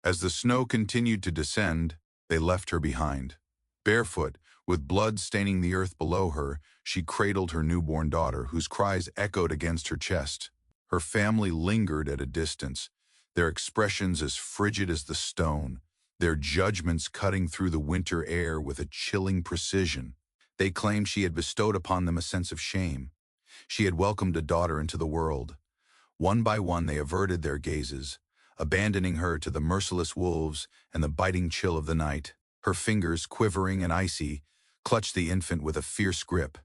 As the snow continued to descend, they left her behind. Barefoot, with blood staining the earth below her, she cradled her newborn daughter, whose cries echoed against her chest. Her family lingered at a distance, their expressions as frigid as the stone, their judgments cutting through the winter air with a chilling precision. They claimed she had bestowed upon them a sense of shame. She had welcomed a daughter into the world. One by one they averted their gazes, abandoning her to the merciless wolves and the biting chill of the night. Her fingers, quivering and icy, clutched the infant with a fierce grip.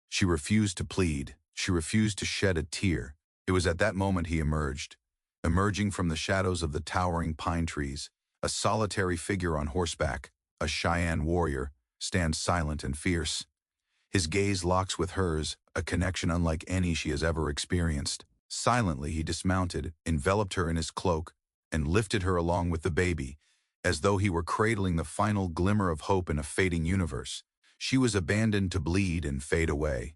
She refused to plead. She refused to shed a tear. It was at that moment he emerged. Emerging from the shadows of the towering pine trees, a solitary figure on horseback, a Cheyenne warrior, stands silent and fierce. His gaze locks with hers, a connection unlike any she has ever experienced. Silently he dismounted, enveloped her in his cloak, and lifted her along with the baby, as though he were cradling the final glimmer of hope in a fading universe. She was abandoned to bleed and fade away.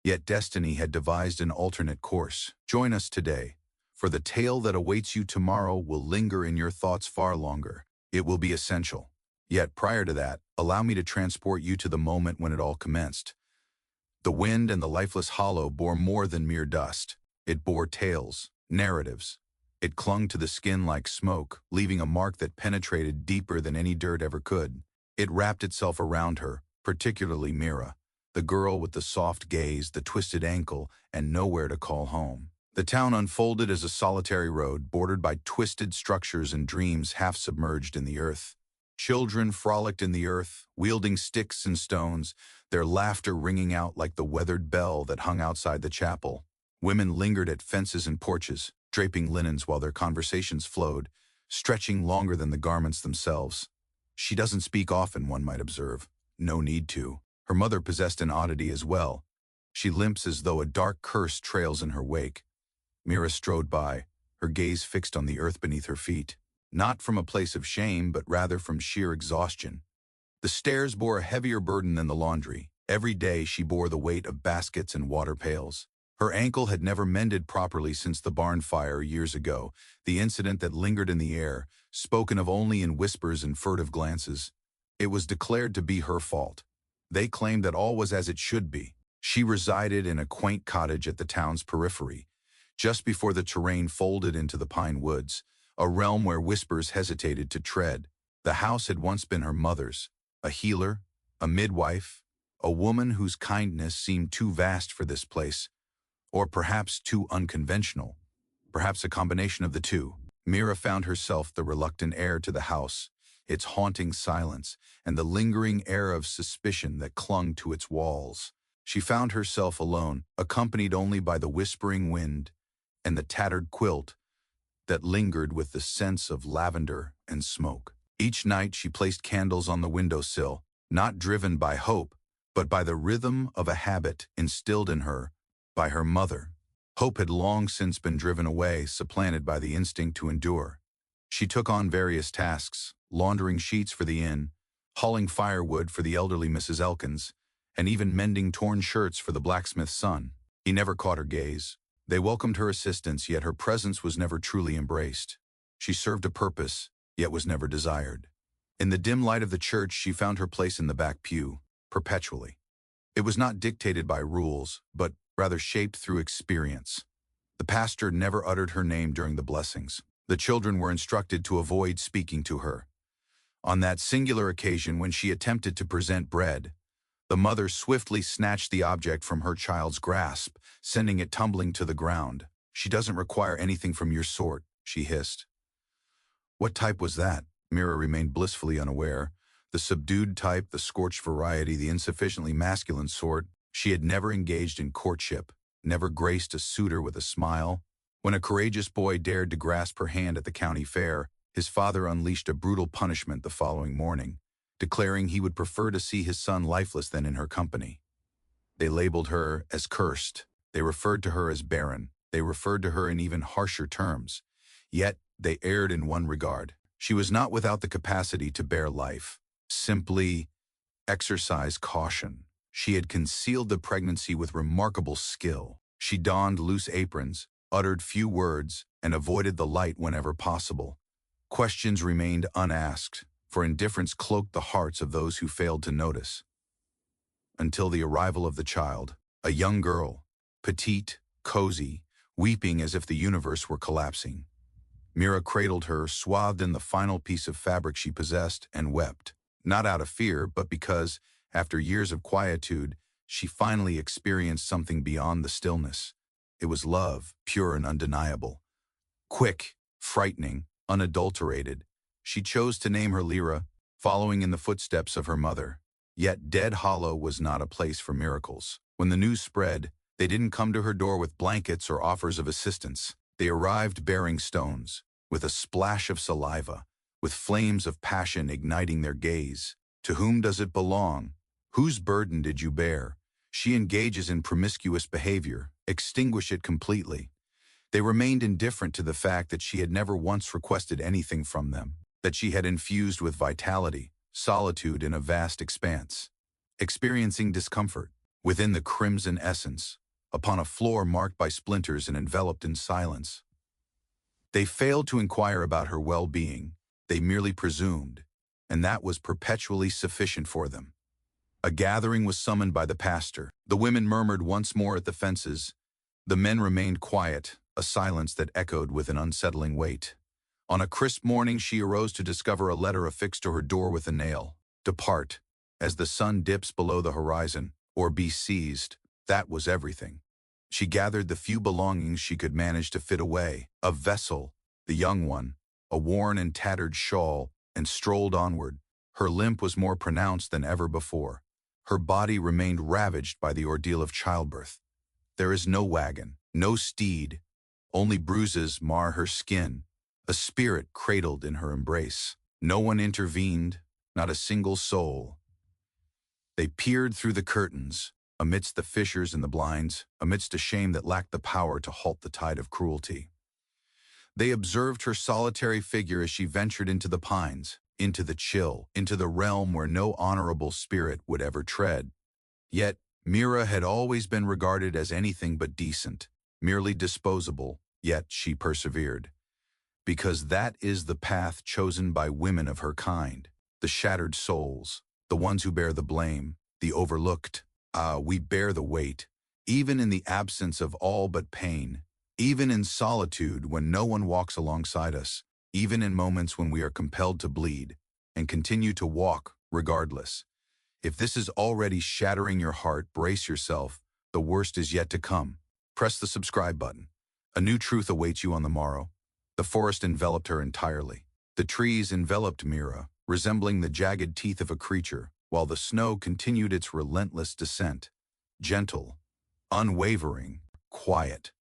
Yet destiny had devised an alternate course. Join us today, for the tale that awaits you tomorrow will linger in your thoughts far longer. It will be essential. Yet prior to that, allow me to transport you to the moment when it all commenced. The wind and the lifeless hollow bore more than mere dust. It bore tales, narratives. It clung to the skin like smoke, leaving a mark that penetrated deeper than any dirt ever could. It wrapped itself around her, particularly Mira, the girl with the soft gaze, the twisted ankle, and nowhere to call home. The town unfolded as a solitary road, bordered by twisted structures and dreams half submerged in the earth. Children frolicked in the earth, wielding sticks and stones, their laughter ringing out like the weathered bell that hung outside the chapel. Women lingered at fences and porches, draping linens while their conversations flowed, stretching longer than the garments themselves. She doesn't speak often, one might observe. No need to. Her mother possessed an oddity as well. She limps as though a dark curse trails in her wake. Mira strode by, her gaze fixed on the earth beneath her feet, not from a place of shame, but rather from sheer exhaustion. The stairs bore a heavier burden than the laundry. Every day she bore the weight of baskets and water pails. Her ankle had never mended properly since the barn fire years ago, the incident that lingered in the air, spoken of only in whispers and furtive glances. It was declared to be her fault. They claimed that all was as it should be. She resided in a quaint cottage at the town's periphery, just before the terrain folded into the pine woods, a realm where whispers hesitated to tread. The house had once been her mother's, a healer, a midwife, a woman whose kindness seemed too vast for this place, or perhaps too unconventional, perhaps a combination of the two. Mira found herself the reluctant heir to the house, its haunting silence, and the lingering air of suspicion that clung to its walls. She found herself alone, accompanied only by the whispering wind and the tattered quilt that lingered with the scents of lavender and smoke. Each night she placed candles on the windowsill, not driven by hope, but by the rhythm of a habit instilled in her by her mother. Hope had long since been driven away, supplanted by the instinct to endure. She took on various tasks, laundering sheets for the inn, hauling firewood for the elderly Mrs. Elkins, and even mending torn shirts for the blacksmith's son. He never caught her gaze. They welcomed her assistance, yet her presence was never truly embraced. She served a purpose, yet was never desired. In the dim light of the church, she found her place in the back pew, perpetually. It was not dictated by rules, but rather shaped through experience. The pastor never uttered her name during the blessings. The children were instructed to avoid speaking to her. On that singular occasion when she attempted to present bread, the mother swiftly snatched the object from her child's grasp, sending it tumbling to the ground. "She doesn't require anything from your sort," she hissed. What type was that? Mira remained blissfully unaware. The subdued type, the scorched variety, the insufficiently masculine sort. She had never engaged in courtship, never graced a suitor with a smile. When a courageous boy dared to grasp her hand at the county fair, his father unleashed a brutal punishment the following morning, declaring he would prefer to see his son lifeless than in her company. They labeled her as cursed. They referred to her as barren. They referred to her in even harsher terms. Yet they erred in one regard. She was not without the capacity to bear life. Simply exercise caution. She had concealed the pregnancy with remarkable skill. She donned loose aprons, uttered few words, and avoided the light whenever possible. Questions remained unasked, for indifference cloaked the hearts of those who failed to notice. Until the arrival of the child, a young girl, petite, cozy, weeping as if the universe were collapsing. Mira cradled her, swathed in the final piece of fabric she possessed, and wept, not out of fear, but because, after years of quietude, she finally experienced something beyond the stillness. It was love, pure and undeniable. Quick, frightening, unadulterated. She chose to name her Lyra, following in the footsteps of her mother. Yet Dead Hollow was not a place for miracles. When the news spread, they didn't come to her door with blankets or offers of assistance. They arrived bearing stones, with a splash of saliva, with flames of passion igniting their gaze. To whom does it belong? Whose burden did you bear? She engages in promiscuous behavior. Extinguish it completely. They remained indifferent to the fact that she had never once requested anything from them, that she had infused with vitality, solitude in a vast expanse, experiencing discomfort within the crimson essence, upon a floor marked by splinters and enveloped in silence. They failed to inquire about her well-being. They merely presumed, and that was perpetually sufficient for them. A gathering was summoned by the pastor. The women murmured once more at the fences. The men remained quiet, a silence that echoed with an unsettling weight. On a crisp morning, she arose to discover a letter affixed to her door with a nail. Depart, as the sun dips below the horizon, or be seized. That was everything. She gathered the few belongings she could manage to fit away, a vessel, the young one, a worn and tattered shawl, and strolled onward. Her limp was more pronounced than ever before. Her body remained ravaged by the ordeal of childbirth. There is no wagon, no steed, only bruises mar her skin, a spirit cradled in her embrace. No one intervened, not a single soul. They peered through the curtains, amidst the fissures in the blinds, amidst a shame that lacked the power to halt the tide of cruelty. They observed her solitary figure as she ventured into the pines, into the chill, into the realm where no honorable spirit would ever tread. Yet, Mira had always been regarded as anything but decent, merely disposable, yet she persevered. Because that is the path chosen by women of her kind, the shattered souls, the ones who bear the blame, the overlooked. We bear the weight, even in the absence of all but pain, even in solitude when no one walks alongside us, even in moments when we are compelled to bleed, and continue to walk regardless. If this is already shattering your heart, brace yourself. The worst is yet to come. Press the subscribe button. A new truth awaits you on the morrow. The forest enveloped her entirely. The trees enveloped Mira, resembling the jagged teeth of a creature, while the snow continued its relentless descent. Gentle, unwavering, quiet.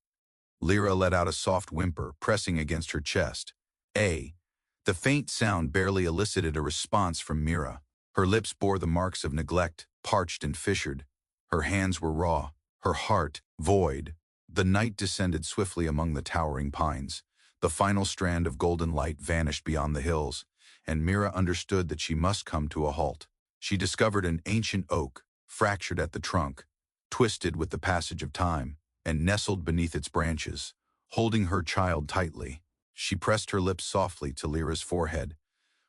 Lyra let out a soft whimper, pressing against her chest. The faint sound barely elicited a response from Mira. Her lips bore the marks of neglect, parched and fissured. Her hands were raw, her heart void. The night descended swiftly among the towering pines. The final strand of golden light vanished beyond the hills, and Mira understood that she must come to a halt. She discovered an ancient oak, fractured at the trunk, twisted with the passage of time, and nestled beneath its branches, holding her child tightly. She pressed her lips softly to Lyra's forehead,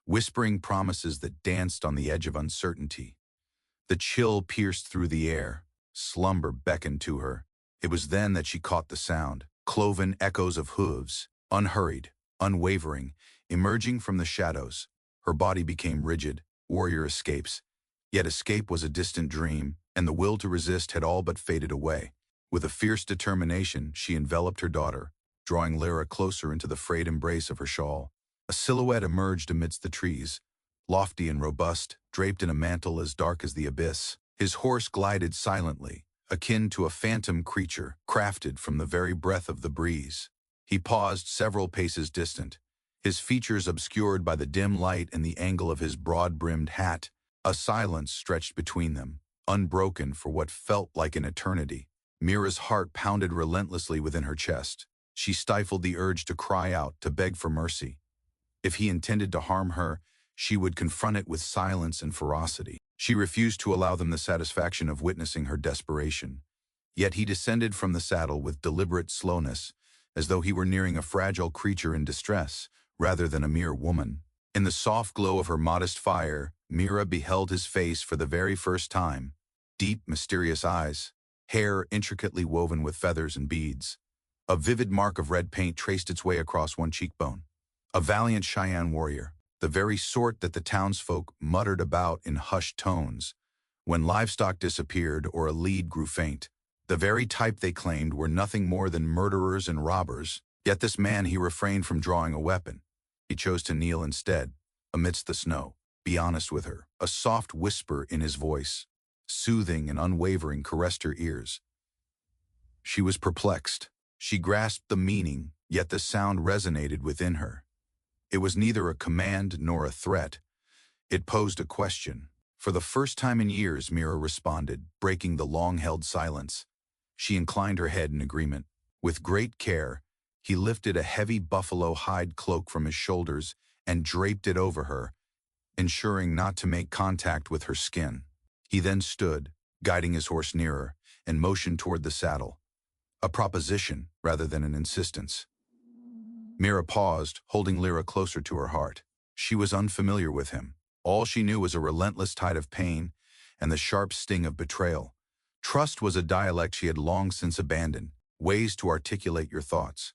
whispering promises that danced on the edge of uncertainty. The chill pierced through the air. Slumber beckoned to her. It was then that she caught the sound, cloven echoes of hooves, unhurried, unwavering, emerging from the shadows. Her body became rigid. Warrior escapes. Yet escape was a distant dream, and the will to resist had all but faded away. With a fierce determination, she enveloped her daughter, drawing Lyra closer into the frayed embrace of her shawl. A silhouette emerged amidst the trees, lofty and robust, draped in a mantle as dark as the abyss. His horse glided silently, akin to a phantom creature, crafted from the very breath of the breeze. He paused several paces distant, his features obscured by the dim light and the angle of his broad-brimmed hat. A silence stretched between them, unbroken for what felt like an eternity. Mira's heart pounded relentlessly within her chest. She stifled the urge to cry out, to beg for mercy. If he intended to harm her, she would confront it with silence and ferocity. She refused to allow them the satisfaction of witnessing her desperation. Yet he descended from the saddle with deliberate slowness, as though he were nearing a fragile creature in distress, rather than a mere woman. In the soft glow of her modest fire, Mira beheld his face for the very first time. Deep, mysterious eyes, hair intricately woven with feathers and beads. A vivid mark of red paint traced its way across one cheekbone. A valiant Cheyenne warrior, the very sort that the townsfolk muttered about in hushed tones when livestock disappeared or a lead grew faint. The very type they claimed were nothing more than murderers and robbers. Yet this man, he refrained from drawing a weapon. He chose to kneel instead, amidst the snow. Be honest with her. A soft whisper in his voice, soothing and unwavering, caressed her ears. She was perplexed. She grasped the meaning, yet the sound resonated within her. It was neither a command nor a threat. It posed a question. For the first time in years, Mira responded, breaking the long-held silence. She inclined her head in agreement. With great care, he lifted a heavy buffalo hide cloak from his shoulders and draped it over her, ensuring not to make contact with her skin. He then stood, guiding his horse nearer, and motioned toward the saddle. A proposition rather than an insistence. Mira paused, holding Lyra closer to her heart. She was unfamiliar with him. All she knew was a relentless tide of pain and the sharp sting of betrayal. Trust was a dialect she had long since abandoned, ways to articulate your thoughts.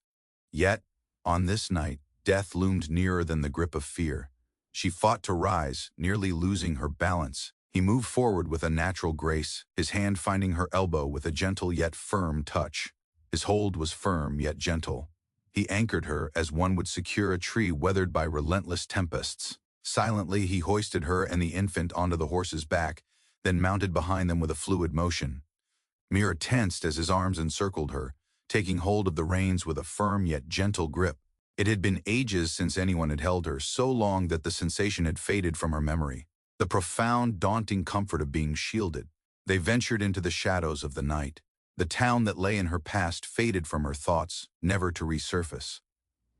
Yet, on this night, death loomed nearer than the grip of fear. She fought to rise, nearly losing her balance. He moved forward with a natural grace, his hand finding her elbow with a gentle yet firm touch. His hold was firm yet gentle. He anchored her as one would secure a tree weathered by relentless tempests. Silently, he hoisted her and the infant onto the horse's back, then mounted behind them with a fluid motion. Mira tensed as his arms encircled her, taking hold of the reins with a firm yet gentle grip. It had been ages since anyone had held her, so long that the sensation had faded from her memory. The profound, daunting comfort of being shielded. They ventured into the shadows of the night. The town that lay in her past faded from her thoughts, never to resurface.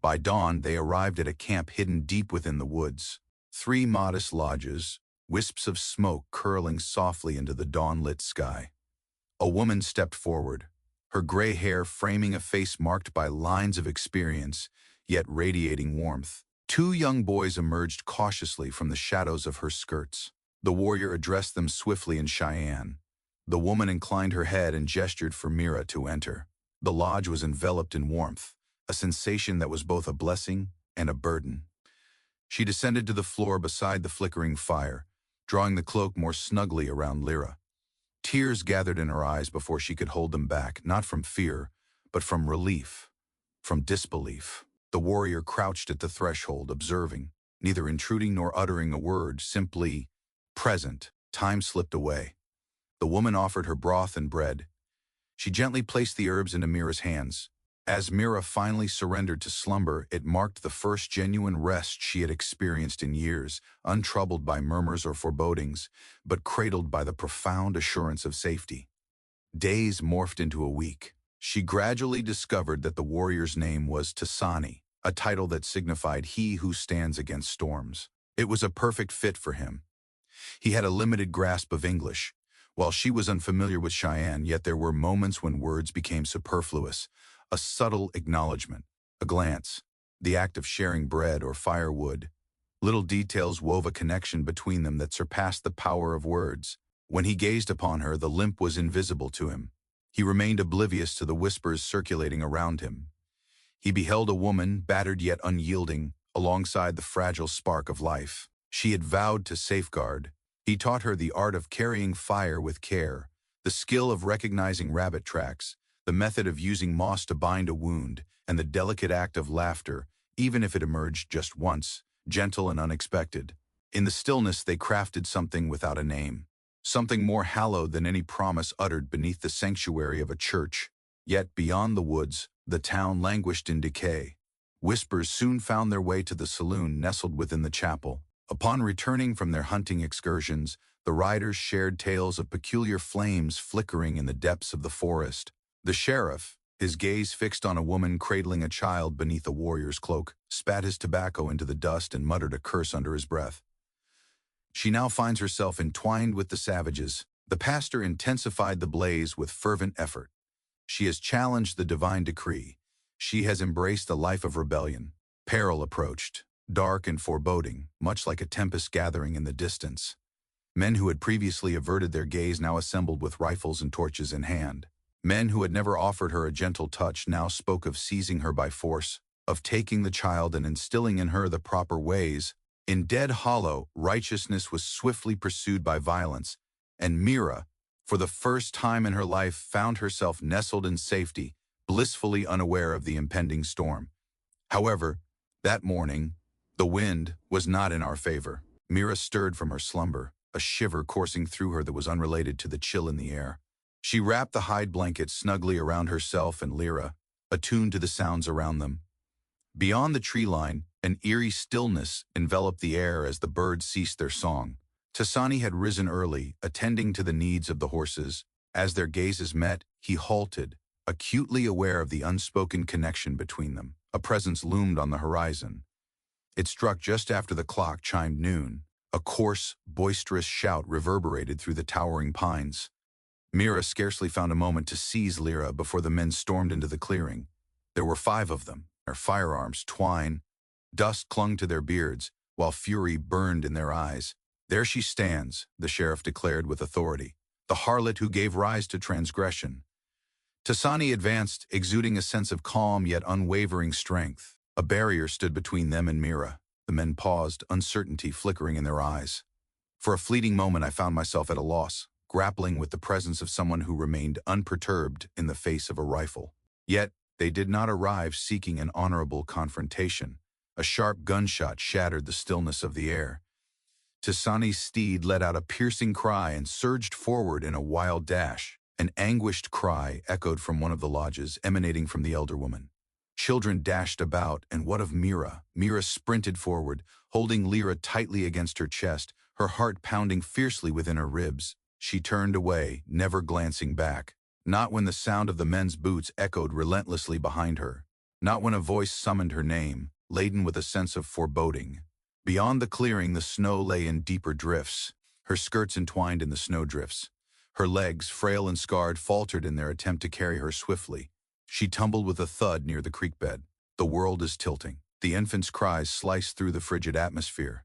By dawn, they arrived at a camp hidden deep within the woods. 3 modest lodges, wisps of smoke curling softly into the dawn-lit sky. A woman stepped forward, her gray hair framing a face marked by lines of experience, yet radiating warmth. 2 young boys emerged cautiously from the shadows of her skirts. The warrior addressed them swiftly in Cheyenne. The woman inclined her head and gestured for Mira to enter. The lodge was enveloped in warmth, a sensation that was both a blessing and a burden. She descended to the floor beside the flickering fire, drawing the cloak more snugly around Lyra. Tears gathered in her eyes before she could hold them back, not from fear, but from relief, from disbelief. The warrior crouched at the threshold, observing, neither intruding nor uttering a word, simply present. Time slipped away. The woman offered her broth and bread. She gently placed the herbs into Mira's hands. As Mira finally surrendered to slumber, it marked the first genuine rest she had experienced in years, untroubled by murmurs or forebodings, but cradled by the profound assurance of safety. Days morphed into a week. She gradually discovered that the warrior's name was Tasani, a title that signified he who stands against storms. It was a perfect fit for him. He had a limited grasp of English. While she was unfamiliar with Cheyenne, yet there were moments when words became superfluous. A subtle acknowledgement, a glance, the act of sharing bread or firewood. Little details wove a connection between them that surpassed the power of words. When he gazed upon her, the limp was invisible to him. He remained oblivious to the whispers circulating around him. He beheld a woman, battered yet unyielding, alongside the fragile spark of life. She had vowed to safeguard. He taught her the art of carrying fire with care, the skill of recognizing rabbit tracks, the method of using moss to bind a wound, and the delicate act of laughter, even if it emerged just once, gentle and unexpected. In the stillness they crafted something without a name, something more hallowed than any promise uttered beneath the sanctuary of a church. Yet beyond the woods, the town languished in decay. Whispers soon found their way to the saloon nestled within the chapel. Upon returning from their hunting excursions, the riders shared tales of peculiar flames flickering in the depths of the forest. The sheriff, his gaze fixed on a woman cradling a child beneath a warrior's cloak, spat his tobacco into the dust and muttered a curse under his breath. She now finds herself entwined with the savages. The pastor intensified the blaze with fervent effort. She has challenged the divine decree. She has embraced a life of rebellion. Peril approached, dark and foreboding, much like a tempest gathering in the distance. Men who had previously averted their gaze now assembled with rifles and torches in hand. Men who had never offered her a gentle touch now spoke of seizing her by force, of taking the child and instilling in her the proper ways. In Dead Hollow, righteousness was swiftly pursued by violence, and Mira, for the first time in her life, found herself nestled in safety, blissfully unaware of the impending storm. However, that morning, the wind was not in our favor. Mira stirred from her slumber, a shiver coursing through her that was unrelated to the chill in the air. She wrapped the hide blanket snugly around herself and Lyra, attuned to the sounds around them. Beyond the tree line, an eerie stillness enveloped the air as the birds ceased their song. Tasani had risen early, attending to the needs of the horses. As their gazes met, he halted, acutely aware of the unspoken connection between them. A presence loomed on the horizon. It struck just after the clock chimed noon. A coarse, boisterous shout reverberated through the towering pines. Mira scarcely found a moment to seize Lyra before the men stormed into the clearing. There were 5 of them, their firearms twine. Dust clung to their beards, while fury burned in their eyes. "There she stands," the sheriff declared with authority, "the harlot who gave rise to transgression." Tasani advanced, exuding a sense of calm yet unwavering strength. A barrier stood between them and Mira. The men paused, uncertainty flickering in their eyes. For a fleeting moment I found myself at a loss, grappling with the presence of someone who remained unperturbed in the face of a rifle. Yet, they did not arrive seeking an honorable confrontation. A sharp gunshot shattered the stillness of the air. Tasani's steed let out a piercing cry and surged forward in a wild dash. An anguished cry echoed from one of the lodges, emanating from the elder woman. Children dashed about, and what of Mira? Mira sprinted forward, holding Lyra tightly against her chest, her heart pounding fiercely within her ribs. She turned away, never glancing back. Not when the sound of the men's boots echoed relentlessly behind her. Not when a voice summoned her name, laden with a sense of foreboding. Beyond the clearing, the snow lay in deeper drifts, her skirts entwined in the snowdrifts. Her legs, frail and scarred, faltered in their attempt to carry her swiftly. She tumbled with a thud near the creek bed. The world is tilting. The infant's cries sliced through the frigid atmosphere.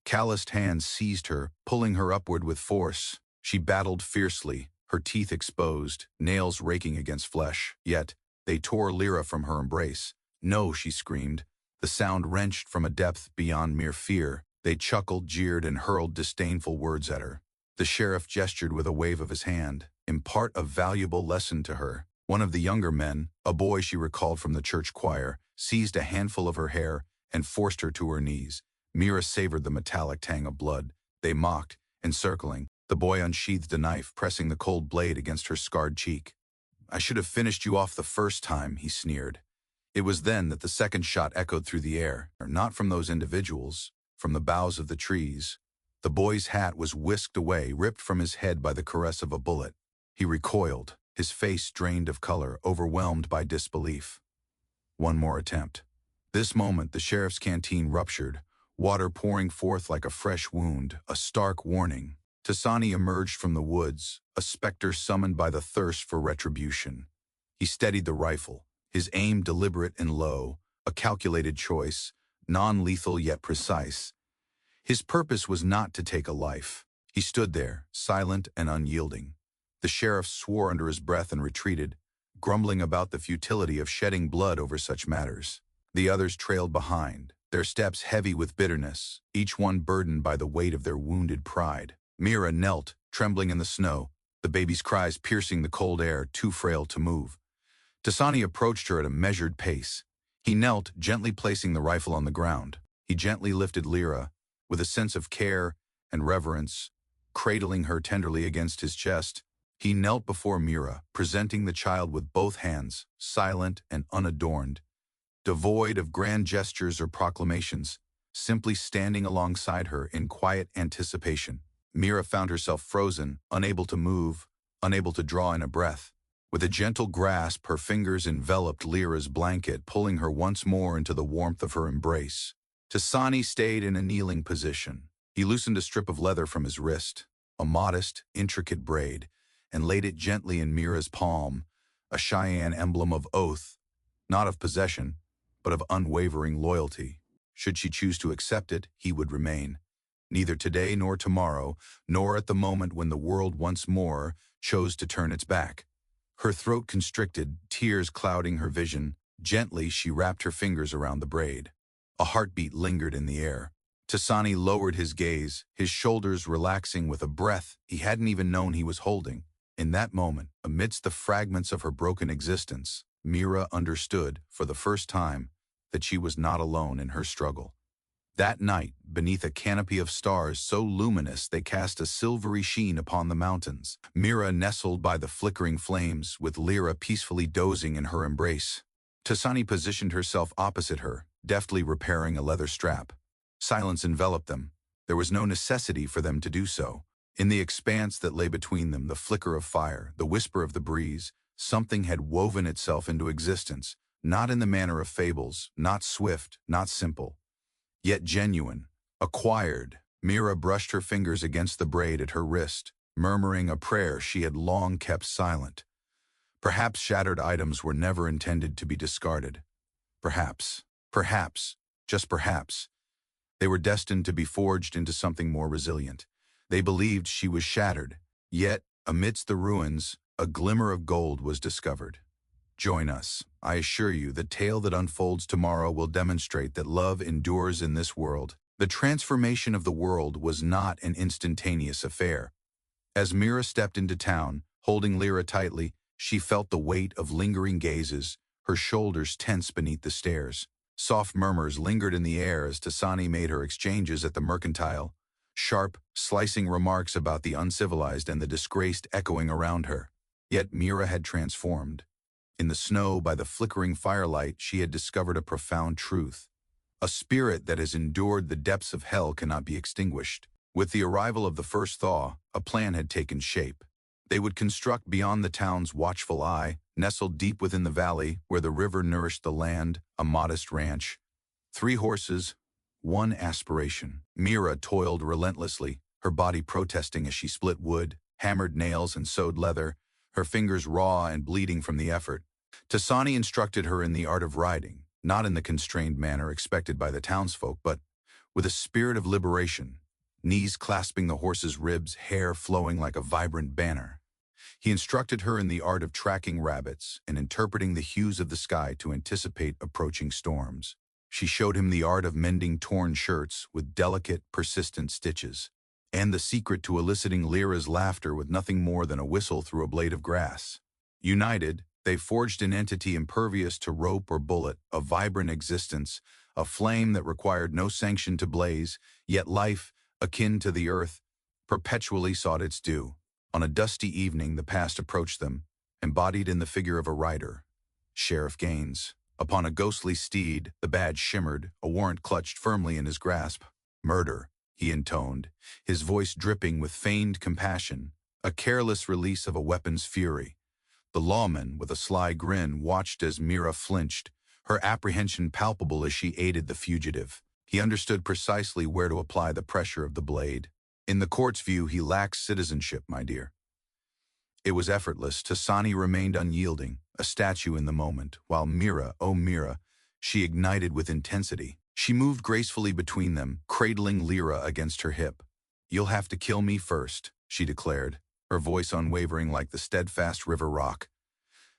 Calloused hands seized her, pulling her upward with force. She battled fiercely, her teeth exposed, nails raking against flesh. Yet, they tore Lyra from her embrace. "No," she screamed, the sound wrenched from a depth beyond mere fear. They chuckled, jeered, and hurled disdainful words at her. The sheriff gestured with a wave of his hand. "Impart a valuable lesson to her." One of the younger men, a boy she recalled from the church choir, seized a handful of her hair and forced her to her knees. Mira savored the metallic tang of blood. They mocked, encircling. The boy unsheathed a knife, pressing the cold blade against her scarred cheek. "I should have finished you off the first time," he sneered. It was then that the second shot echoed through the air, not from those individuals, from the boughs of the trees. The boy's hat was whisked away, ripped from his head by the caress of a bullet. He recoiled, his face drained of color, overwhelmed by disbelief. One more attempt. This moment, the sheriff's canteen ruptured, water pouring forth like a fresh wound, a stark warning. Tasani emerged from the woods, a specter summoned by the thirst for retribution. He steadied the rifle, his aim deliberate and low, a calculated choice, non-lethal yet precise. His purpose was not to take a life. He stood there, silent and unyielding. The sheriff swore under his breath and retreated, grumbling about the futility of shedding blood over such matters. The others trailed behind, their steps heavy with bitterness, each one burdened by the weight of their wounded pride. Mira knelt, trembling in the snow, the baby's cries piercing the cold air, too frail to move. Tasani approached her at a measured pace. He knelt, gently placing the rifle on the ground. He gently lifted Lyra, with a sense of care and reverence, cradling her tenderly against his chest. He knelt before Mira, presenting the child with both hands, silent and unadorned, devoid of grand gestures or proclamations, simply standing alongside her in quiet anticipation. Mira found herself frozen, unable to move, unable to draw in a breath. With a gentle grasp, her fingers enveloped Lyra's blanket, pulling her once more into the warmth of her embrace. Tasani stayed in a kneeling position. He loosened a strip of leather from his wrist, a modest, intricate braid, and laid it gently in Mira's palm, a Cheyenne emblem of oath, not of possession, but of unwavering loyalty. Should she choose to accept it, he would remain. Neither today nor tomorrow, nor at the moment when the world once more chose to turn its back. Her throat constricted, tears clouding her vision. Gently, she wrapped her fingers around the braid. A heartbeat lingered in the air. Tasani lowered his gaze, his shoulders relaxing with a breath he hadn't even known he was holding. In that moment, amidst the fragments of her broken existence, Mira understood, for the first time, that she was not alone in her struggle. That night, beneath a canopy of stars so luminous they cast a silvery sheen upon the mountains, Mira nestled by the flickering flames, with Lyra peacefully dozing in her embrace. Tasani positioned herself opposite her, deftly repairing a leather strap. Silence enveloped them. There was no necessity for them to do so. In the expanse that lay between them, the flicker of fire, the whisper of the breeze, something had woven itself into existence, not in the manner of fables, not swift, not simple, yet genuine, acquired. Mira brushed her fingers against the braid at her wrist, murmuring a prayer she had long kept silent. Perhaps shattered items were never intended to be discarded. Perhaps, just perhaps, they were destined to be forged into something more resilient. They believed she was shattered, yet, amidst the ruins, a glimmer of gold was discovered. Join us. I assure you, the tale that unfolds tomorrow will demonstrate that love endures in this world. The transformation of the world was not an instantaneous affair. As Mira stepped into town, holding Lyra tightly, she felt the weight of lingering gazes, her shoulders tense beneath the stares. Soft murmurs lingered in the air as Tasani made her exchanges at the mercantile, sharp, slicing remarks about the uncivilized and the disgraced echoing around her. Yet Mira had transformed. In the snow, by the flickering firelight, she had discovered a profound truth. A spirit that has endured the depths of hell cannot be extinguished. With the arrival of the first thaw, a plan had taken shape. They would construct beyond the town's watchful eye, nestled deep within the valley where the river nourished the land, a modest ranch. 3 horses, 1 aspiration. Mira toiled relentlessly, her body protesting as she split wood, hammered nails, and sewed leather, her fingers raw and bleeding from the effort. Tasani instructed her in the art of riding, not in the constrained manner expected by the townsfolk, but with a spirit of liberation, knees clasping the horse's ribs, hair flowing like a vibrant banner. He instructed her in the art of tracking rabbits and interpreting the hues of the sky to anticipate approaching storms. She showed him the art of mending torn shirts with delicate, persistent stitches, and the secret to eliciting Lyra's laughter with nothing more than a whistle through a blade of grass. United, they forged an entity impervious to rope or bullet, a vibrant existence, a flame that required no sanction to blaze, yet life, akin to the earth, perpetually sought its due. On a dusty evening, the past approached them, embodied in the figure of a rider, Sheriff Gaines. Upon a ghostly steed, the badge shimmered, a warrant clutched firmly in his grasp. "Murder," he intoned, his voice dripping with feigned compassion, a careless release of a weapon's fury. The lawman, with a sly grin, watched as Mira flinched, her apprehension palpable as she aided the fugitive. He understood precisely where to apply the pressure of the blade. In the court's view, he lacks citizenship, my dear. It was effortless. Tasani remained unyielding, a statue in the moment, while Mira, oh Mira, she ignited with intensity. She moved gracefully between them, cradling Lyra against her hip. "You'll have to kill me first," she declared, her voice unwavering like the steadfast river rock.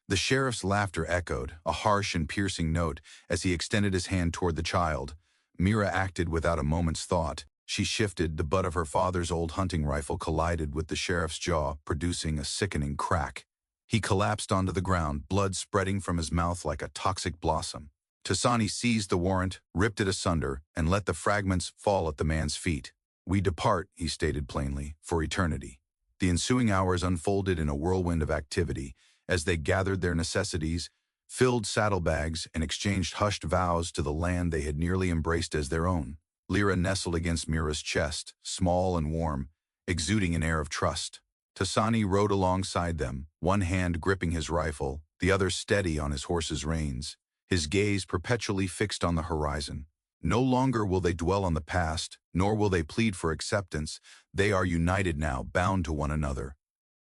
The sheriff's laughter echoed, a harsh and piercing note, as he extended his hand toward the child. Mira acted without a moment's thought. She shifted, the butt of her father's old hunting rifle collided with the sheriff's jaw, producing a sickening crack. He collapsed onto the ground, blood spreading from his mouth like a toxic blossom. Tasani seized the warrant, ripped it asunder, and let the fragments fall at the man's feet. "We depart," he stated plainly, "for eternity." The ensuing hours unfolded in a whirlwind of activity, as they gathered their necessities, filled saddlebags, and exchanged hushed vows to the land they had nearly embraced as their own. Lyra nestled against Mira's chest, small and warm, exuding an air of trust. Tasani rode alongside them, one hand gripping his rifle, the other steady on his horse's reins, his gaze perpetually fixed on the horizon. No longer will they dwell on the past, nor will they plead for acceptance. They are united now, bound to one another.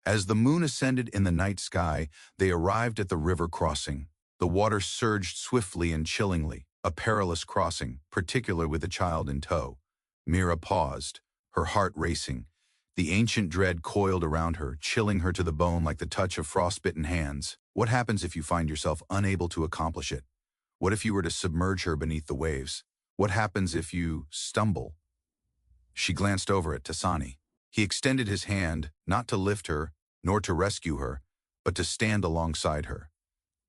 As the moon ascended in the night sky, they arrived at the river crossing. The water surged swiftly and chillingly, a perilous crossing, particularly with a child in tow. Mira paused, her heart racing. The ancient dread coiled around her, chilling her to the bone like the touch of frostbitten hands. What happens if you find yourself unable to accomplish it? What if you were to submerge her beneath the waves? What happens if you stumble? She glanced over at Tasani. He extended his hand, not to lift her, nor to rescue her, but to stand alongside her.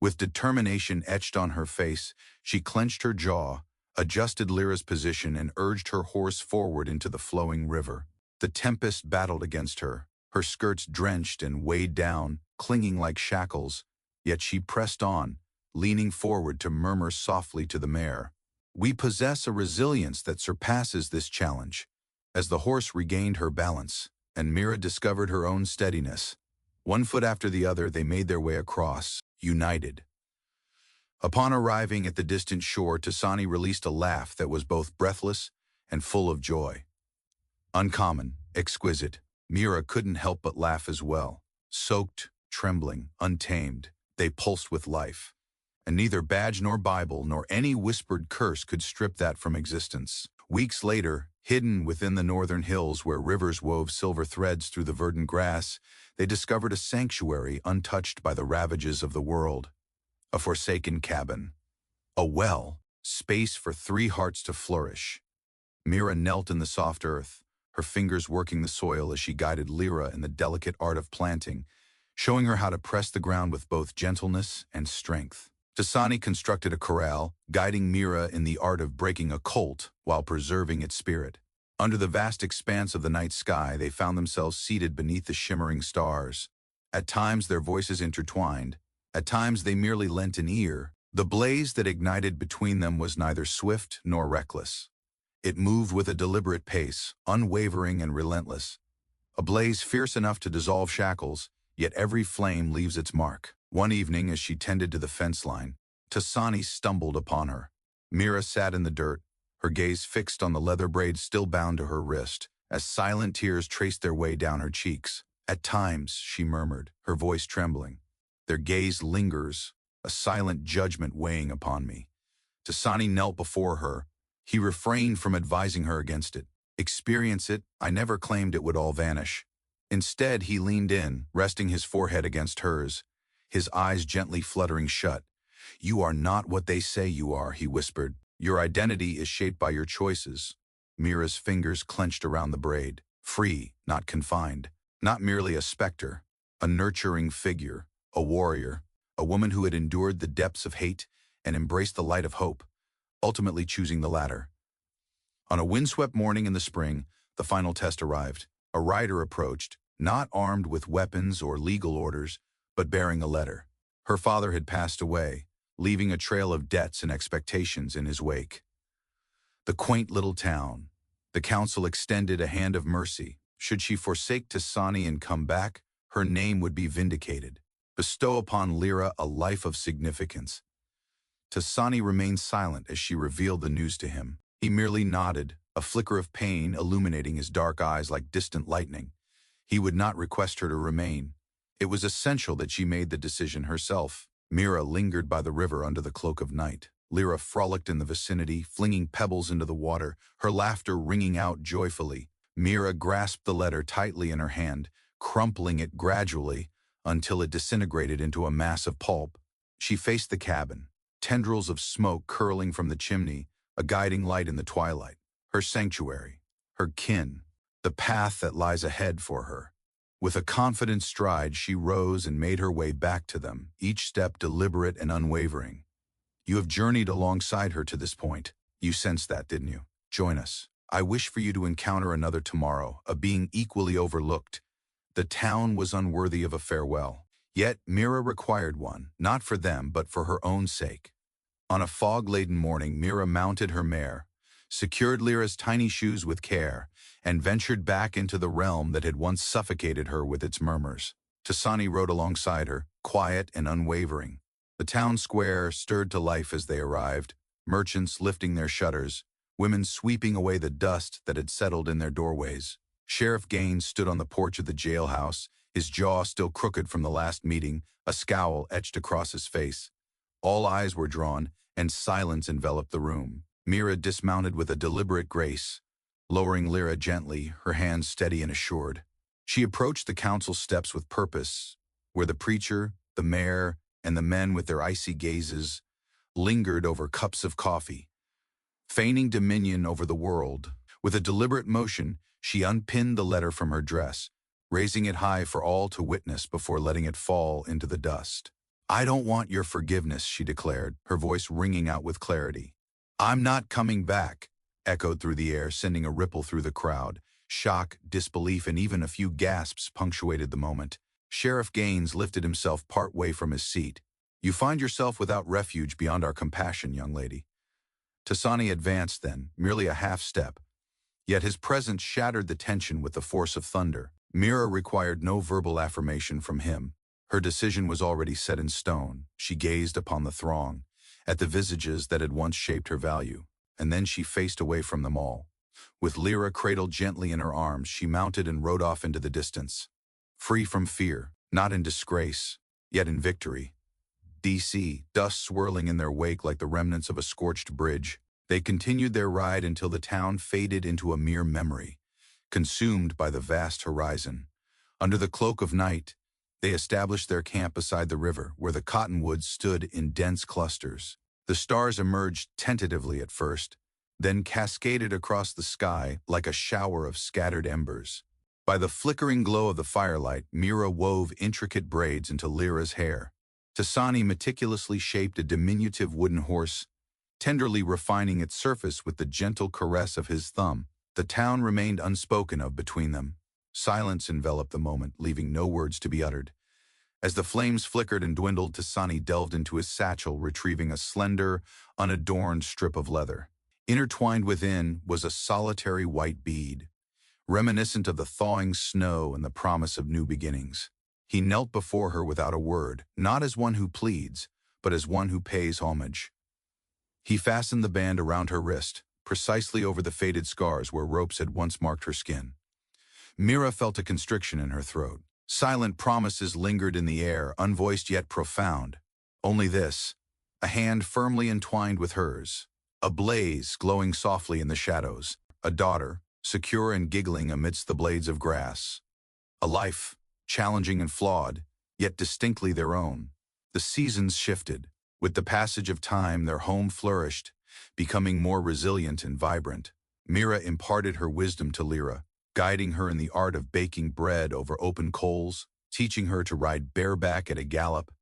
With determination etched on her face, she clenched her jaw, adjusted Lyra's position, and urged her horse forward into the flowing river. The tempest battled against her, her skirts drenched and weighed down, clinging like shackles, yet she pressed on, leaning forward to murmur softly to the mare. "We possess a resilience that surpasses this challenge." As the horse regained her balance, and Mira discovered her own steadiness, one foot after the other they made their way across, united. Upon arriving at the distant shore, Tasani released a laugh that was both breathless and full of joy. Uncommon, exquisite, Mira couldn't help but laugh as well. Soaked, trembling, untamed, they pulsed with life. And neither badge nor Bible nor any whispered curse could strip that from existence. Weeks later, hidden within the northern hills where rivers wove silver threads through the verdant grass, they discovered a sanctuary untouched by the ravages of the world. A forsaken cabin. A well, space for 3 hearts to flourish. Mira knelt in the soft earth, her fingers working the soil as she guided Lyra in the delicate art of planting, showing her how to press the ground with both gentleness and strength. Tasani constructed a corral, guiding Mira in the art of breaking a colt while preserving its spirit. Under the vast expanse of the night sky, they found themselves seated beneath the shimmering stars. At times their voices intertwined, at times they merely lent an ear. The blaze that ignited between them was neither swift nor reckless. It moved with a deliberate pace, unwavering and relentless. A blaze fierce enough to dissolve shackles, yet every flame leaves its mark. One evening, as she tended to the fence line, Tasani stumbled upon her. Mira sat in the dirt, her gaze fixed on the leather braid still bound to her wrist, as silent tears traced their way down her cheeks. "At times," she murmured, her voice trembling, "their gaze lingers, a silent judgment weighing upon me." Tasani knelt before her. He refrained from advising her against it. "Experience it, I never claimed it would all vanish." Instead, he leaned in, resting his forehead against hers, his eyes gently fluttering shut. "You are not what they say you are," he whispered. "Your identity is shaped by your choices." Mira's fingers clenched around the braid. Free, not confined. Not merely a specter, a nurturing figure, a warrior, a woman who had endured the depths of hate and embraced the light of hope, ultimately choosing the latter. On a windswept morning in the spring, the final test arrived. A rider approached, not armed with weapons or legal orders, but bearing a letter. Her father had passed away, leaving a trail of debts and expectations in his wake. The quaint little town. The council extended a hand of mercy. Should she forsake Tasani and come back, her name would be vindicated. Bestow upon Lyra a life of significance. Tasani remained silent as she revealed the news to him. He merely nodded, a flicker of pain illuminating his dark eyes like distant lightning. He would not request her to remain. It was essential that she made the decision herself. Mira lingered by the river under the cloak of night. Lyra frolicked in the vicinity, flinging pebbles into the water, her laughter ringing out joyfully. Mira grasped the letter tightly in her hand, crumpling it gradually until it disintegrated into a mass of pulp. She faced the cabin, tendrils of smoke curling from the chimney, a guiding light in the twilight. Her sanctuary, her kin, the path that lies ahead for her. With a confident stride, she rose and made her way back to them, each step deliberate and unwavering. You have journeyed alongside her to this point. You sensed that, didn't you? Join us. I wish for you to encounter another tomorrow, a being equally overlooked. The town was unworthy of a farewell. Yet Mira required one, not for them, but for her own sake. On a fog-laden morning, Mira mounted her mare, secured Lyra's tiny shoes with care, and ventured back into the realm that had once suffocated her with its murmurs. Tasani rode alongside her, quiet and unwavering. The town square stirred to life as they arrived, merchants lifting their shutters, women sweeping away the dust that had settled in their doorways. Sheriff Gaines stood on the porch of the jailhouse, his jaw still crooked from the last meeting, a scowl etched across his face. All eyes were drawn, and silence enveloped the room. Mira dismounted with a deliberate grace, lowering Lyra gently, her hands steady and assured. She approached the council steps with purpose, where the preacher, the mayor, and the men with their icy gazes lingered over cups of coffee, feigning dominion over the world. With a deliberate motion, she unpinned the letter from her dress, raising it high for all to witness before letting it fall into the dust. "I don't want your forgiveness," she declared, her voice ringing out with clarity. "I'm not coming back," echoed through the air, sending a ripple through the crowd. Shock, disbelief, and even a few gasps punctuated the moment. Sheriff Gaines lifted himself part way from his seat. "You find yourself without refuge beyond our compassion, young lady." Tasani advanced then, merely a half step, yet his presence shattered the tension with the force of thunder. Mira required no verbal affirmation from him. Her decision was already set in stone. She gazed upon the throng, at the visages that had once shaped her value, and then she faced away from them all. With Lyra cradled gently in her arms, she mounted and rode off into the distance, free from fear, not in disgrace, yet in victory. DC, dust swirling in their wake like the remnants of a scorched bridge, they continued their ride until the town faded into a mere memory, consumed by the vast horizon. Under the cloak of night, they established their camp beside the river, where the cottonwoods stood in dense clusters. The stars emerged tentatively at first, then cascaded across the sky like a shower of scattered embers. By the flickering glow of the firelight, Mira wove intricate braids into Lyra's hair. Tasani meticulously shaped a diminutive wooden horse, tenderly refining its surface with the gentle caress of his thumb. The town remained unspoken of between them. Silence enveloped the moment, leaving no words to be uttered. As the flames flickered and dwindled, Tasani delved into his satchel, retrieving a slender, unadorned strip of leather. Intertwined within was a solitary white bead, reminiscent of the thawing snow and the promise of new beginnings. He knelt before her without a word, not as one who pleads, but as one who pays homage. He fastened the band around her wrist, precisely over the faded scars where ropes had once marked her skin. Mira felt a constriction in her throat. Silent promises lingered in the air, unvoiced yet profound. Only this, a hand firmly entwined with hers, a blaze glowing softly in the shadows, a daughter, secure and giggling amidst the blades of grass. A life, challenging and flawed, yet distinctly their own. The seasons shifted. With the passage of time, their home flourished, becoming more resilient and vibrant. Mira imparted her wisdom to Lyra, guiding her in the art of baking bread over open coals, teaching her to ride bareback at a gallop,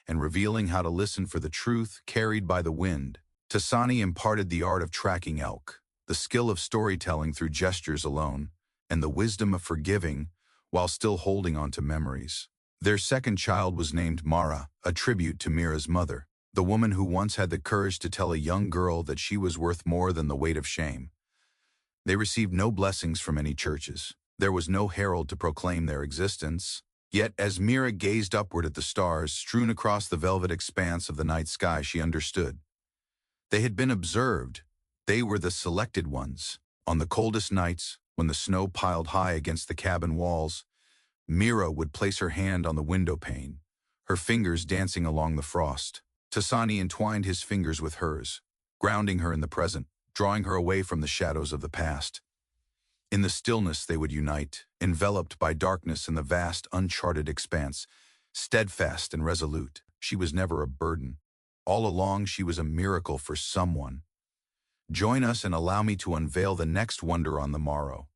and revealing how to listen for the truth carried by the wind. Tasani imparted the art of tracking elk, the skill of storytelling through gestures alone, and the wisdom of forgiving while still holding on to memories. Their second child was named Mara, a tribute to Mira's mother, the woman who once had the courage to tell a young girl that she was worth more than the weight of shame. They received no blessings from any churches. There was no herald to proclaim their existence. Yet as Mira gazed upward at the stars strewn across the velvet expanse of the night sky, she understood. They had been observed. They were the selected ones. On the coldest nights, when the snow piled high against the cabin walls, Mira would place her hand on the window pane, her fingers dancing along the frost. Tasani entwined his fingers with hers, grounding her in the present, drawing her away from the shadows of the past. In the stillness they would unite, enveloped by darkness in the vast, uncharted expanse. Steadfast and resolute, she was never a burden. All along she was a miracle for someone. Join us and allow me to unveil the next wonder on the morrow.